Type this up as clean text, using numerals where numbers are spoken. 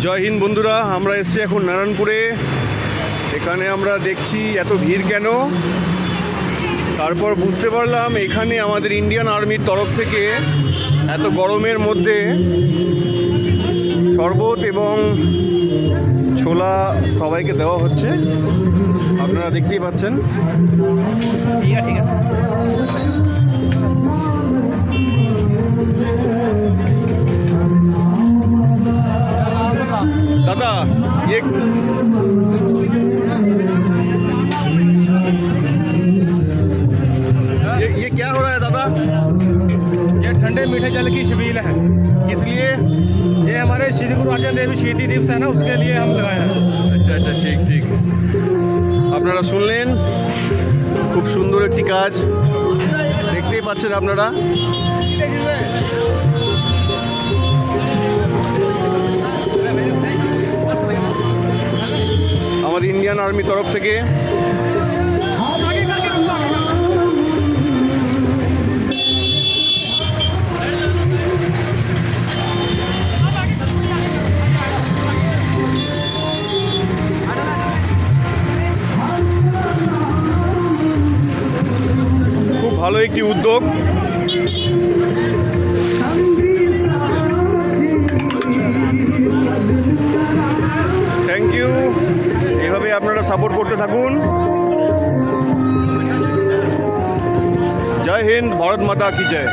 জয় হিন্দ বন্ধুরা, আমরা এসেছি এখন নারায়ণপুরে। এখানে আমরা দেখছি এত ভিড় কেন, তারপর বুঝতে পারলাম এখানে আমাদের ইন্ডিয়ান আর্মির তরফ থেকে এত গরমের মধ্যে শরবত এবং ছোলা সবাইকে দেওয়া হচ্ছে। আপনারা দেখতেই পাচ্ছেন। ঠিক আছে। दादा ये क्या हो रहा है दादा? ये ठंडे मीठे जल की छबील है, इसलिए ये हमारे श्री गुरु अर्जन देव शहीदी दिवस है ना, उसके लिए हम लगाए हैं। अच्छा अच्छा, ठीक ठीक। আপনারা শুনলেন, খুব সুন্দর একটি কাজ দেখতেই পাচ্ছেন আপনারা। আমাদের ইন্ডিয়ান আর্মির তরফ থেকে খুব ভালো একটি উদ্যোগ। Thank you. এভাবে আপনারা সাপোর্ট করতে থাকুন। জয় হিন্দ, ভারত মাতা কি জয়।